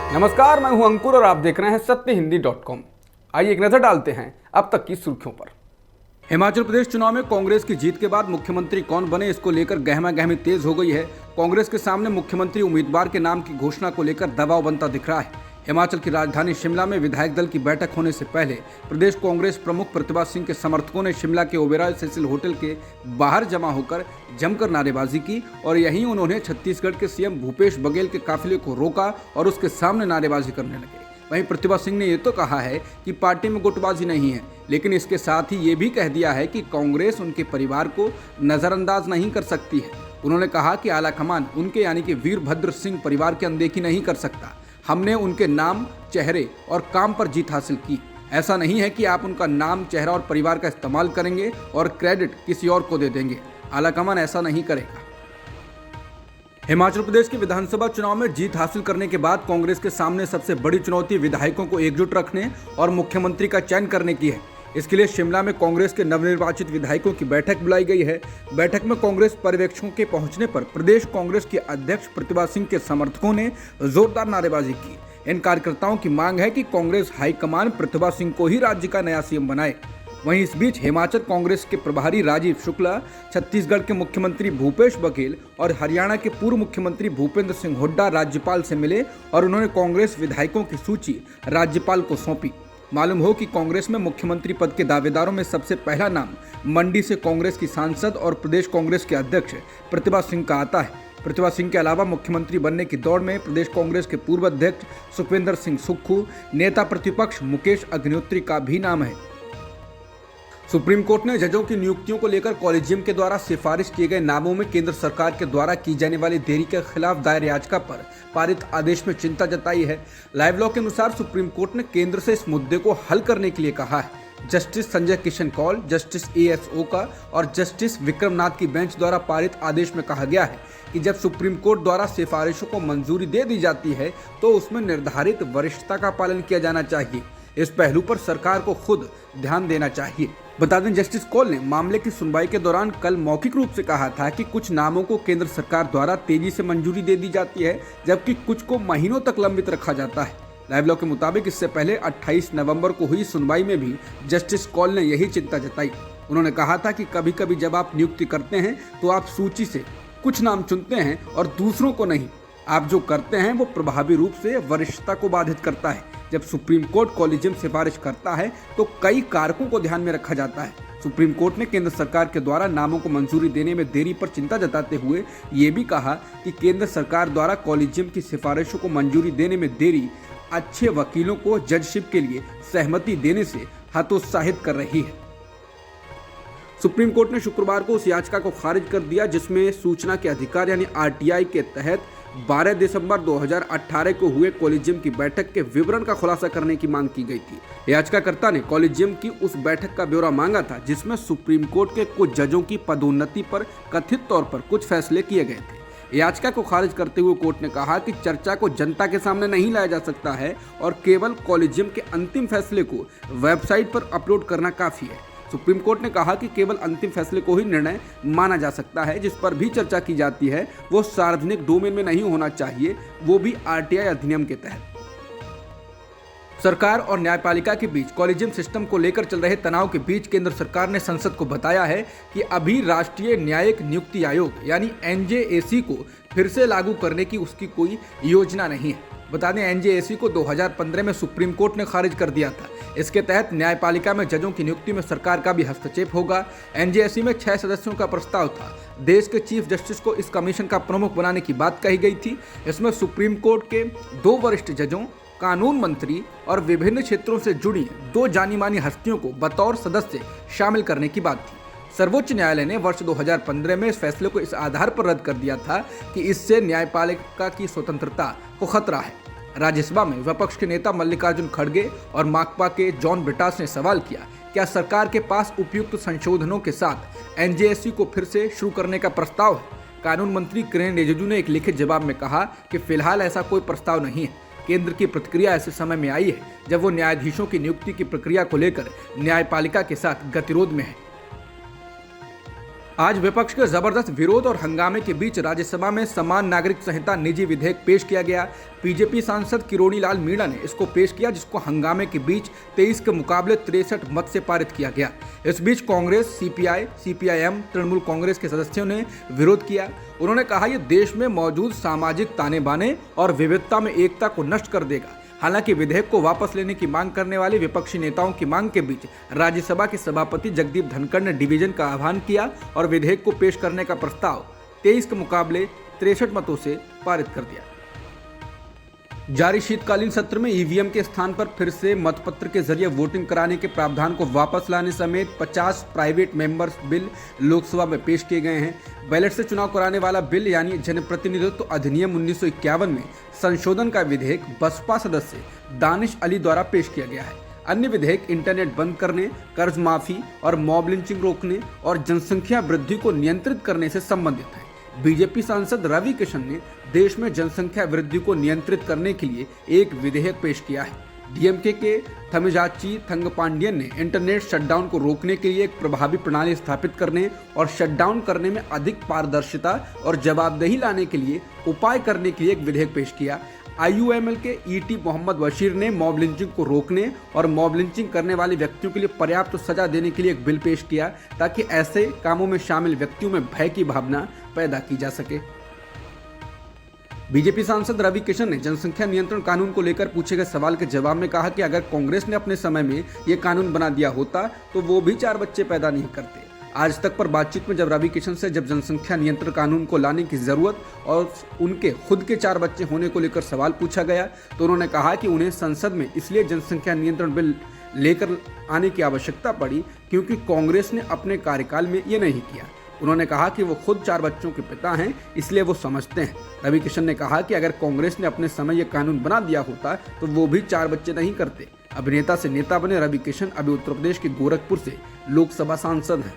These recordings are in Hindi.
नमस्कार, मैं हूं अंकुर और आप देख रहे हैं सत्यहिंदी.com। आइए एक नजर डालते हैं अब तक की सुर्खियों पर। हिमाचल प्रदेश चुनाव में कांग्रेस की जीत के बाद मुख्यमंत्री कौन बने, इसको लेकर गहमागहमी तेज हो गई है। कांग्रेस के सामने मुख्यमंत्री उम्मीदवार के नाम की घोषणा को लेकर दबाव बनता दिख रहा है। हिमाचल की राजधानी शिमला में विधायक दल की बैठक होने से पहले प्रदेश कांग्रेस प्रमुख प्रतिभा सिंह के समर्थकों ने शिमला के ओबेरॉय सेसिल होटल के बाहर जमा होकर जमकर नारेबाजी की और यहीं उन्होंने छत्तीसगढ़ के सीएम भूपेश बघेल के काफिले को रोका और उसके सामने नारेबाजी करने लगे। वहीं प्रतिभा सिंह ने ये तो कहा है कि पार्टी में गुटबाजी नहीं है, लेकिन इसके साथ ही ये भी कह दिया है कि कांग्रेस उनके परिवार को नजरअंदाज नहीं कर सकती है। उन्होंने कहा कि आलाकमान उनके यानी कि वीरभद्र सिंह परिवार की अनदेखी नहीं कर सकता। हमने उनके नाम, चेहरे और काम पर जीत हासिल की। ऐसा नहीं है कि आप उनका नाम, चेहरा और परिवार का इस्तेमाल करेंगे और क्रेडिट किसी और को दे देंगे। आलाकमान ऐसा नहीं करेगा। हिमाचल प्रदेश के विधानसभा चुनाव में जीत हासिल करने के बाद कांग्रेस के सामने सबसे बड़ी चुनौती विधायकों को एकजुट रखने और मुख्यमंत्री का चयन करने की है। इसके लिए शिमला में कांग्रेस के नवनिर्वाचित विधायकों की बैठक बुलाई गई है। बैठक में कांग्रेस पर्यवेक्षकों के पहुंचने पर प्रदेश कांग्रेस की अध्यक्ष प्रतिभा सिंह के समर्थकों ने जोरदार नारेबाजी की। इन कार्यकर्ताओं की मांग है कि कांग्रेस हाईकमान प्रतिभा सिंह को ही राज्य का नया सीएम बनाए। वहीं इस बीच हिमाचल कांग्रेस के प्रभारी राजीव शुक्ला, छत्तीसगढ़ के मुख्यमंत्री भूपेश बघेल और हरियाणा के पूर्व मुख्यमंत्री भूपेंद्र सिंह हुड्डा राज्यपाल से मिले और उन्होंने कांग्रेस विधायकों की सूची राज्यपाल को सौंपी। मालूम हो कि कांग्रेस में मुख्यमंत्री पद के दावेदारों में सबसे पहला नाम मंडी से कांग्रेस की सांसद और प्रदेश कांग्रेस के अध्यक्ष प्रतिभा सिंह का आता है। प्रतिभा सिंह के अलावा मुख्यमंत्री बनने की दौड़ में प्रदेश कांग्रेस के पूर्व अध्यक्ष सुखविंदर सिंह सुक्खू, नेता प्रतिपक्ष मुकेश अग्निहोत्री का भी नाम है। सुप्रीम कोर्ट ने जजों की नियुक्तियों को लेकर कॉलेजियम के द्वारा सिफारिश किए गए नामों में केंद्र सरकार के द्वारा की जाने वाली देरी के खिलाफ दायर याचिका पर पारित आदेश में चिंता जताई है। लाइव लॉ के अनुसार सुप्रीम कोर्ट ने केंद्र से इस मुद्दे को हल करने के लिए कहा है। Justice Sanjay Kishan Kaul, justice AS Oka और जस्टिस विक्रम नाथ की बेंच द्वारा पारित आदेश में कहा गया है कि जब सुप्रीम कोर्ट द्वारा सिफारिशों को मंजूरी दे दी जाती है तो उसमें निर्धारित वरिष्ठता का पालन किया जाना चाहिए। इस पहलू पर सरकार को खुद ध्यान देना चाहिए। बता दें, जस्टिस कौल ने मामले की सुनवाई के दौरान कल मौखिक रूप से कहा था कि कुछ नामों को केंद्र सरकार द्वारा तेजी से मंजूरी दे दी जाती है, जबकि कुछ को महीनों तक लंबित रखा जाता है। लाइव लॉ के मुताबिक इससे पहले 28 नवंबर को हुई सुनवाई में भी जस्टिस कौल ने यही चिंता जताई। उन्होंने कहा था कि कभी कभी जब आप नियुक्ति करते हैं तो आप सूची से कुछ नाम चुनते हैं और दूसरों को नहीं। आप जो करते हैं वो प्रभावी रूप से वरिष्ठता को बाधित करता है। जब सुप्रीम कोर्ट कॉलेजियम सिफारिश करता है तो कई कारकों को ध्यान में रखा जाता है। सुप्रीम कोर्ट ने केंद्र सरकार के द्वारा नामों को मंजूरी देने में देरी पर चिंता जताते हुए ये भी कहा कि केंद्र सरकार द्वारा कॉलेजियम की सिफारिशों को मंजूरी देने में देरी अच्छे वकीलों को जजशिप के लिए सहमति देने से हतोत्साहित कर रही है। सुप्रीम कोर्ट ने शुक्रवार को उस याचिका को खारिज कर दिया जिसमें सूचना के अधिकार यानी RTI के तहत 12 दिसंबर 2018 को हुए कॉलेजियम की बैठक के विवरण का खुलासा करने की मांग की गई थी। याचिकाकर्ता ने कॉलेजियम की उस बैठक का ब्यौरा मांगा था जिसमें सुप्रीम कोर्ट के कुछ जजों की पदोन्नति पर कथित तौर पर कुछ फैसले किए गए थे। याचिका को खारिज करते हुए कोर्ट ने कहा कि चर्चा को जनता के सामने नहीं लाया जा सकता है और केवल कॉलेजियम के अंतिम फैसले को वेबसाइट पर अपलोड करना काफी है। सुप्रीम कोर्ट ने कहा कि केवल अंतिम फैसले को ही निर्णय माना जा सकता है। जिस पर भी चर्चा की जाती है वो सार्वजनिक डोमेन में नहीं होना चाहिए, वो भी RTI अधिनियम के तहत। सरकार और न्यायपालिका के बीच कॉलेजियम सिस्टम को लेकर चल रहे तनाव के बीच केंद्र सरकार ने संसद को बताया है कि अभी राष्ट्रीय न्यायिक नियुक्ति आयोग यानी NJAC को फिर से लागू करने की उसकी कोई योजना नहीं है। बता दें, NJAC को 2015 में सुप्रीम कोर्ट ने खारिज कर दिया था। इसके तहत न्यायपालिका में जजों की नियुक्ति में सरकार का भी हस्तक्षेप होगा। NJAC में 6 सदस्यों का प्रस्ताव था। देश के चीफ जस्टिस को इस कमीशन का प्रमुख बनाने की बात कही गई थी। इसमें सुप्रीम कोर्ट के 2 वरिष्ठ जजों, कानून मंत्री और विभिन्न क्षेत्रों से जुड़ी 2 जानी मानी हस्तियों को बतौर सदस्य शामिल करने की बात थी। सर्वोच्च न्यायालय ने वर्ष 2015 में इस फैसले को इस आधार पर रद्द कर दिया था कि इससे न्यायपालिका की स्वतंत्रता को खतरा है। राज्यसभा में विपक्ष के नेता मल्लिकार्जुन खड़गे और माकपा के जॉन ब्रिटास ने सवाल किया, क्या सरकार के पास उपयुक्त संशोधनों के साथ NJAC को फिर से शुरू करने का प्रस्ताव है? कानून मंत्री किरेन रिजिजू ने एक लिखित जवाब में कहा कि फिलहाल ऐसा कोई प्रस्ताव नहीं है। केंद्र की प्रतिक्रिया ऐसे समय में आई है जब वो न्यायाधीशों की नियुक्ति की प्रक्रिया को लेकर न्यायपालिका के साथ गतिरोध में है। आज विपक्ष के जबरदस्त विरोध और हंगामे के बीच राज्यसभा में समान नागरिक संहिता निजी विधेयक पेश किया गया। बीजेपी सांसद किरोड़ी लाल मीणा ने इसको पेश किया, जिसको हंगामे के बीच 23 के मुकाबले 63 मत से पारित किया गया। इस बीच कांग्रेस, सीपीआई, सीपीआईएम, तृणमूल कांग्रेस के सदस्यों ने विरोध किया। उन्होंने कहा यह देश में मौजूद सामाजिक ताने बाने और विविधता में एकता को नष्ट कर देगा। हालांकि विधेयक को वापस लेने की मांग करने वाले विपक्षी नेताओं की मांग के बीच राज्यसभा के सभापति जगदीप धनखड़ ने डिवीजन का आह्वान किया और विधेयक को पेश करने का प्रस्ताव 23 के मुकाबले 63 मतों से पारित कर दिया। जारी शीतकालीन सत्र में ईवीएम के स्थान पर फिर से मतपत्र के जरिए वोटिंग कराने के प्रावधान को वापस लाने समेत 50 प्राइवेट मेंबर्स बिल लोकसभा में पेश किए गए हैं। बैलेट से चुनाव कराने वाला बिल यानी जनप्रतिनिधित्व अधिनियम 1951 में संशोधन का विधेयक बसपा सदस्य दानिश अली द्वारा पेश किया गया है। अन्य विधेयक इंटरनेट बंद करने, कर्ज माफी और मॉब लिंचिंग रोकने और जनसंख्या वृद्धि को नियंत्रित करने से संबंधित है। बीजेपी सांसद रवि किशन ने देश में जनसंख्या वृद्धि को नियंत्रित करने के लिए एक विधेयक पेश किया है। डीएमके के थमिजाची थंगपांडियन ने इंटरनेट शटडाउन को रोकने के लिए एक प्रभावी प्रणाली स्थापित करने और शटडाउन करने में अधिक पारदर्शिता और जवाबदेही लाने के लिए उपाय करने के लिए एक विधेयक पेश किया। आईयूएमएल के ईटी मोहम्मद बशीर ने मॉब लिंचिंग को रोकने और मॉब लिंचिंग करने वाले व्यक्तियों के लिए पर्याप्त सजा देने के लिए एक बिल पेश किया ताकि ऐसे कामों में शामिल व्यक्तियों में भय की भावना पैदा की जा सके। बीजेपी सांसद रवि किशन ने जनसंख्या नियंत्रण कानून को लेकर पूछे गए सवाल के जवाब में कहा कि अगर कांग्रेस ने अपने समय में ये कानून बना दिया होता तो वो भी 4 बच्चे पैदा नहीं करते। आज तक पर बातचीत में जब रवि किशन से जब जनसंख्या नियंत्रण कानून को लाने की जरूरत और उनके खुद के 4 बच्चे होने को लेकर सवाल पूछा गया तो उन्होंने कहा कि उन्हें संसद में इसलिए जनसंख्या नियंत्रण बिल लेकर आने की आवश्यकता पड़ी क्योंकि कांग्रेस ने अपने कार्यकाल में ये नहीं किया। उन्होंने कहा कि वो खुद 4 बच्चों के पिता हैं, इसलिए वो समझते हैं। रवि किशन ने कहा कि अगर कांग्रेस ने अपने समय ये कानून बना दिया होता तो वो भी 4 बच्चे नहीं करते। अभिनेता से नेता बने रवि किशन अभी उत्तर प्रदेश के गोरखपुर से लोकसभा सांसद हैं।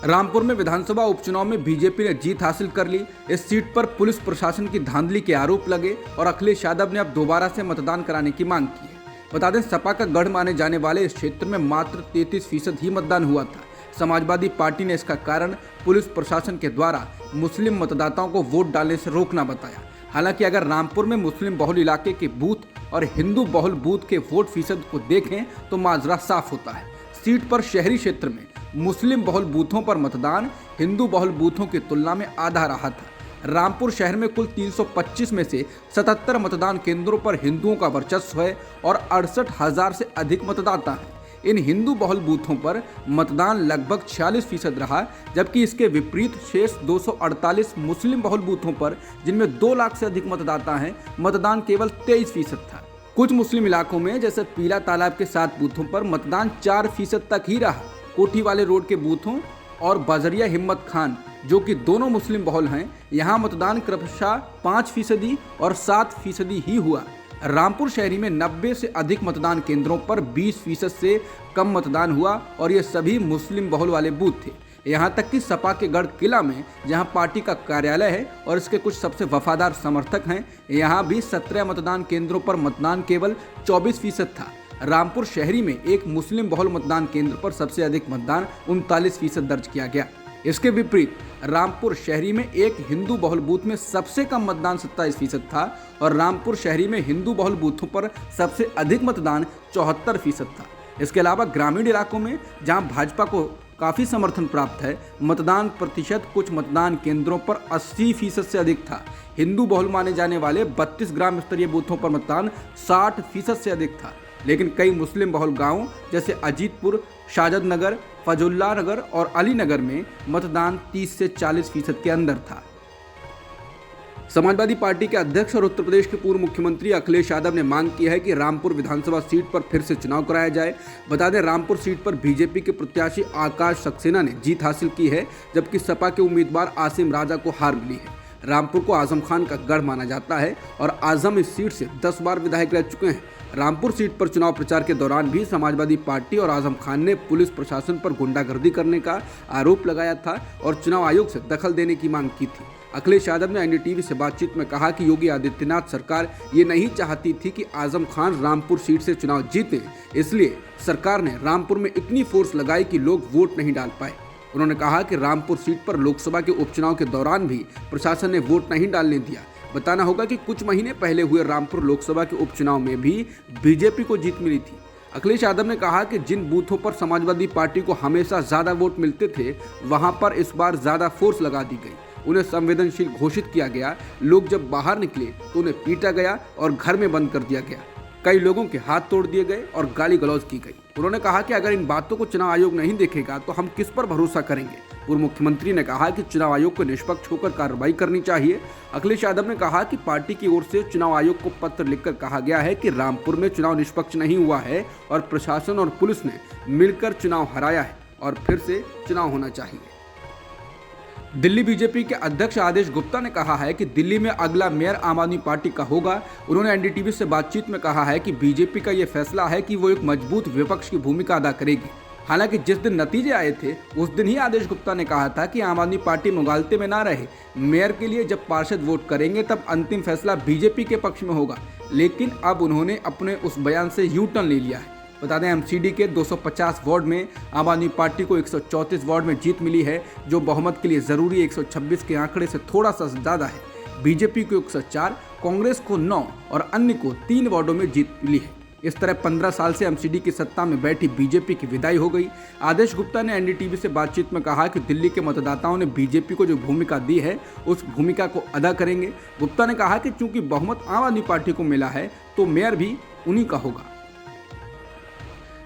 रामपुर में विधानसभा उपचुनाव में बीजेपी ने जीत हासिल कर ली। इस सीट पर पुलिस प्रशासन की धांधली के आरोप लगे और अखिलेश यादव ने अब दोबारा से मतदान कराने की मांग की है। बता दें, सपा का गढ़ माने जाने वाले इस क्षेत्र में मात्र 33% ही मतदान हुआ था। समाजवादी पार्टी ने इसका कारण पुलिस प्रशासन के द्वारा मुस्लिम मतदाताओं को वोट डालने से रोकना बताया। हालांकि अगर रामपुर में मुस्लिम बहुल इलाके के बूथ और हिंदू बहुल बूथ के वोट फीसद को देखें तो माजरा साफ होता है। सीट पर शहरी क्षेत्र में मुस्लिम बहुल बूथों पर मतदान हिंदू बहुल बूथों की तुलना में आधा रहा था। रामपुर शहर में कुल 325 में से 77 मतदान केंद्रों पर हिंदुओं का वर्चस्व है और 68,000 से अधिक मतदाता हैं। इन हिंदू बहुल बूथों पर मतदान लगभग 46% रहा, जबकि इसके विपरीत शेष 248 मुस्लिम बहुल बूथों पर, जिनमें 2 लाख से अधिक मतदाता हैं, मतदान केवल 23% था। कुछ मुस्लिम इलाकों में जैसे पीला तालाब के 7 बूथों पर मतदान 4% तक ही रहा। कोठी वाले रोड के बूथों और बजरिया हिम्मत खान, जो कि दोनों मुस्लिम बहुल हैं, यहाँ मतदान क्रमशः 5% और 7% ही हुआ। रामपुर शहरी में 90 से अधिक मतदान केंद्रों पर 20% से कम मतदान हुआ और ये सभी मुस्लिम बहुल वाले बूथ थे। यहाँ तक कि सपा के गढ़ किला में, जहाँ पार्टी का कार्यालय है और इसके कुछ सबसे वफादार समर्थक हैं, यहाँ भी 17 मतदान केंद्रों पर मतदान केवल 24% था। रामपुर शहरी में एक मुस्लिम बहुल मतदान केंद्र पर सबसे अधिक मतदान 39% दर्ज किया गया। इसके विपरीत रामपुर शहरी में एक हिंदू बहुल बूथ में सबसे कम मतदान 27% था और रामपुर शहरी में हिंदू बहुल बूथों पर सबसे अधिक मतदान 74% था। इसके अलावा ग्रामीण इलाकों में जहां भाजपा को काफ़ी समर्थन प्राप्त है, मतदान प्रतिशत कुछ मतदान केंद्रों पर 80% से अधिक था। हिंदू बहुल माने जाने वाले 32 ग्राम स्तरीय बूथों पर मतदान 60% से अधिक था। लेकिन कई मुस्लिम बहुल गांवों जैसे अजीतपुर, शाहजद नगर, फजुल्ला नगर और अली नगर में मतदान 30 से 40% के अंदर था। समाजवादी पार्टी के अध्यक्ष और उत्तर प्रदेश के पूर्व मुख्यमंत्री अखिलेश यादव ने मांग की है कि रामपुर विधानसभा सीट पर फिर से चुनाव कराया जाए। बता दें, रामपुर सीट पर बीजेपी के प्रत्याशी आकाश सक्सेना ने जीत हासिल की है, जबकि सपा के उम्मीदवार आसिम राजा को हार मिली है। रामपुर को आजम खान का गढ़ माना जाता है और आजम इस सीट से 10 बार विधायक रह चुके हैं। रामपुर सीट पर चुनाव प्रचार के दौरान भी समाजवादी पार्टी और आजम खान ने पुलिस प्रशासन पर गुंडागर्दी करने का आरोप लगाया था और चुनाव आयोग से दखल देने की मांग की थी। अखिलेश यादव ने एनडीटीवी से बातचीत में कहा कि योगी आदित्यनाथ सरकार ये नहीं चाहती थी कि आजम खान रामपुर सीट से चुनाव जीते, इसलिए सरकार ने रामपुर में इतनी फोर्स लगाई कि लोग वोट नहीं डाल पाए। उन्होंने कहा कि रामपुर सीट पर लोकसभा के उपचुनाव के दौरान भी प्रशासन ने वोट नहीं डालने दिया। बताना होगा कि कुछ महीने पहले हुए रामपुर लोकसभा के उपचुनाव में भी बीजेपी को जीत मिली थी। अखिलेश यादव ने कहा कि जिन बूथों पर समाजवादी पार्टी को हमेशा ज्यादा वोट मिलते थे वहां पर इस बार ज्यादा फोर्स लगा दी गई, उन्हें संवेदनशील घोषित किया गया। लोग जब बाहर निकले तो उन्हें पीटा गया और घर में बंद कर दिया गया। कई लोगों के हाथ तोड़ दिए गए और गाली गलौज की गई। उन्होंने कहा कि अगर इन बातों को चुनाव आयोग नहीं देखेगा तो हम किस पर भरोसा करेंगे। पूर्व मुख्यमंत्री ने कहा कि चुनाव आयोग को निष्पक्ष होकर कार्रवाई करनी चाहिए। अखिलेश यादव ने कहा कि पार्टी की ओर से चुनाव आयोग को पत्र लिखकर कहा गया है कि रामपुर में चुनाव निष्पक्ष नहीं हुआ है और प्रशासन और पुलिस ने मिलकर चुनाव हराया है और फिर से चुनाव होना चाहिए। दिल्ली बीजेपी के अध्यक्ष आदेश गुप्ता ने कहा है कि दिल्ली में अगला मेयर आम आदमी पार्टी का होगा। उन्होंने एनडीटीवी से बातचीत में कहा है कि बीजेपी का ये फैसला है कि वो एक मजबूत विपक्ष की भूमिका अदा करेगी। हालांकि जिस दिन नतीजे आए थे उस दिन ही आदेश गुप्ता ने कहा था कि आम आदमी पार्टी मुगालते में ना रहे। मेयर के लिए जब पार्षद वोट करेंगे तब अंतिम फैसला बीजेपी के पक्ष में होगा, लेकिन अब उन्होंने अपने उस बयान से यू टर्न ले लिया है। बता दें एमसीडी के 250 वार्ड में आम आदमी पार्टी को 134 वार्ड में जीत मिली है, जो बहुमत के लिए जरूरी 126 के आंकड़े से थोड़ा सा ज्यादा है। बीजेपी को 104, कांग्रेस को 9 और अन्य को 3 वार्डों में जीत मिली है। इस तरह 15 साल से एमसीडी की सत्ता में बैठी बीजेपी की विदाई हो गई। आदेश गुप्ता ने एनडीटीवी से बातचीत में कहा कि दिल्ली के मतदाताओं ने बीजेपी को जो भूमिका दी है उस भूमिका को अदा करेंगे। गुप्ता ने कहा कि चूंकि बहुमत आम आदमी पार्टी को मिला है तो मेयर भी उन्हीं का होगा।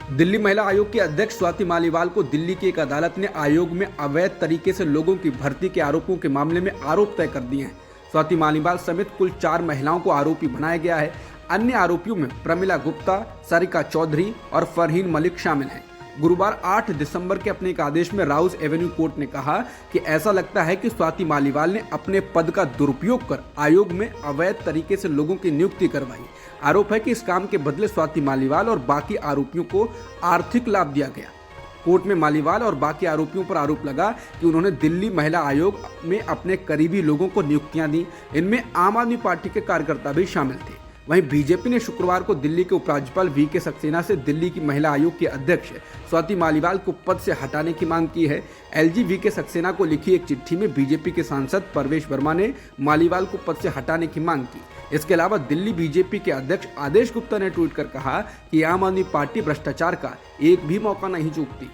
दिल्ली महिला आयोग के अध्यक्ष स्वाति मालीवाल को दिल्ली की एक अदालत ने आयोग में अवैध तरीके से लोगों की भर्ती के आरोपों के मामले में आरोप तय कर दिए हैं। स्वाति मालीवाल समेत कुल 4 महिलाओं को आरोपी बनाया गया है। अन्य आरोपियों में प्रमिला गुप्ता, सारिका चौधरी और फरहीन मलिक शामिल हैं। गुरुवार 8 दिसंबर के अपने एक आदेश में राउज एवेन्यू कोर्ट ने कहा कि ऐसा लगता है कि स्वाति मालीवाल ने अपने पद का दुरुपयोग कर आयोग में अवैध तरीके से लोगों की नियुक्ति करवाई। आरोप है कि इस काम के बदले स्वाति मालीवाल और बाकी आरोपियों को आर्थिक लाभ दिया गया। कोर्ट में मालीवाल और बाकी आरोपियों पर आरोप लगा कि उन्होंने दिल्ली महिला आयोग में अपने करीबी लोगों को नियुक्तियां दी। इनमें आम आदमी पार्टी के कार्यकर्ता भी शामिल थे। वहीं बीजेपी ने शुक्रवार को दिल्ली के उपराज्यपाल वीके सक्सेना से दिल्ली की महिला आयोग के अध्यक्ष स्वाति मालीवाल को पद से हटाने की मांग की है। एलजी वीके सक्सेना को लिखी एक चिट्ठी में बीजेपी के सांसद परवेश वर्मा ने मालीवाल को पद से हटाने की मांग की। इसके अलावा दिल्ली बीजेपी के अध्यक्ष आदेश गुप्ता ने ट्वीट कर कहा कि आम आदमी पार्टी भ्रष्टाचार का एक भी मौका नहीं चूकती।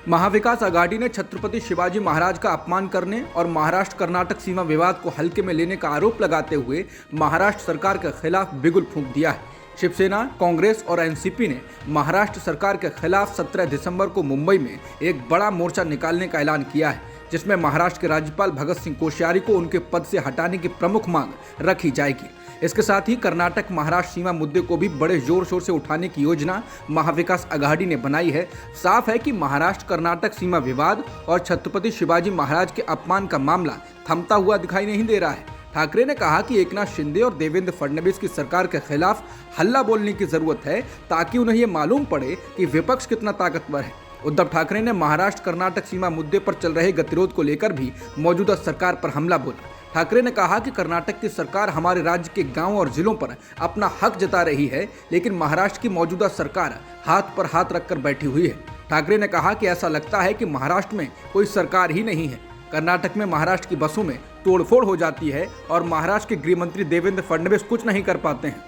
महाविकास आघाड़ी ने छत्रपति शिवाजी महाराज का अपमान करने और महाराष्ट्र कर्नाटक सीमा विवाद को हल्के में लेने का आरोप लगाते हुए महाराष्ट्र सरकार के खिलाफ बिगुल फूंक दिया है। शिवसेना, कांग्रेस और एनसीपी ने महाराष्ट्र सरकार के खिलाफ 17 दिसंबर को मुंबई में एक बड़ा मोर्चा निकालने का ऐलान किया है, जिसमें महाराष्ट्र के राज्यपाल भगत सिंह कोश्यारी को उनके पद से हटाने की प्रमुख मांग रखी जाएगी। इसके साथ ही कर्नाटक महाराष्ट्र सीमा मुद्दे को भी बड़े जोर शोर से उठाने की योजना महाविकास आघाड़ी ने बनाई है। साफ है कि महाराष्ट्र कर्नाटक सीमा विवाद और छत्रपति शिवाजी महाराज के अपमान का मामला थमता हुआ दिखाई नहीं दे रहा है। ठाकरे ने कहा कि एकनाथ शिंदे और देवेंद्र फडणवीस की सरकार के खिलाफ हल्ला बोलने की जरूरत है, ताकि उन्हें ये मालूम पड़े कि विपक्ष कितना ताकतवर है। उद्धव ठाकरे ने महाराष्ट्र कर्नाटक सीमा मुद्दे पर चल रहे गतिरोध को लेकर भी मौजूदा सरकार पर हमला बोला। ठाकरे ने कहा कि कर्नाटक की सरकार हमारे राज्य के गांवों और जिलों पर अपना हक जता रही है, लेकिन महाराष्ट्र की मौजूदा सरकार हाथ पर हाथ रखकर बैठी हुई है। ठाकरे ने कहा कि ऐसा लगता है कि महाराष्ट्र में कोई सरकार ही नहीं है। कर्नाटक में महाराष्ट्र की बसों में तोड़फोड़ हो जाती है और महाराष्ट्र के गृह मंत्री देवेंद्र फडणवीस कुछ नहीं कर पाते हैं।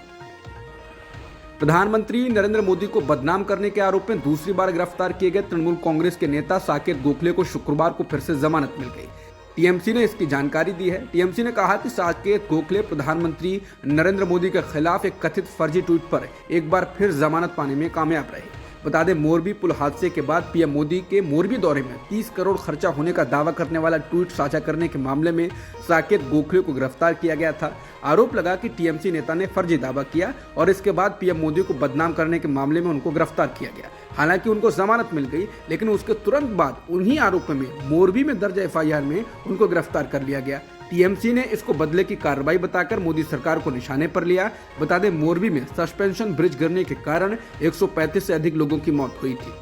प्रधानमंत्री नरेंद्र मोदी को बदनाम करने के आरोप में दूसरी बार गिरफ्तार किए गए तृणमूल कांग्रेस के नेता साकेत गोखले को शुक्रवार को फिर से जमानत मिल गई। टीएमसी ने इसकी जानकारी दी है। टीएमसी ने कहा कि साकेत गोखले प्रधानमंत्री नरेंद्र मोदी के खिलाफ एक कथित फर्जी ट्वीट पर एक बार फिर जमानत पाने में कामयाब रहे। बता दें, मोरबी पुल हादसे के बाद पीएम मोदी के मोरबी दौरे में 30 करोड़ खर्चा होने का दावा करने वाला ट्वीट साझा करने के मामले में साकेत गोखले को गिरफ्तार किया गया था। आरोप लगा कि टीएमसी नेता ने फर्जी दावा किया और इसके बाद पीएम मोदी को बदनाम करने के मामले में उनको गिरफ्तार किया गया। हालांकि उनको जमानत मिल गई, लेकिन उसके तुरंत बाद उन्हीं आरोपों में मोरबी में दर्ज एफआईआर में उनको गिरफ्तार कर लिया गया। टीएमसी ने इसको बदले की कार्रवाई बताकर मोदी सरकार को निशाने पर लिया। बता दें, मोरबी में सस्पेंशन ब्रिज गिरने के कारण 135 से अधिक लोगों की मौत हुई थी।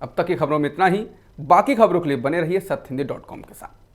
अब तक की खबरों में इतना ही। बाकी खबरों के लिए बने रहिए सत्यहिंदी.com के साथ।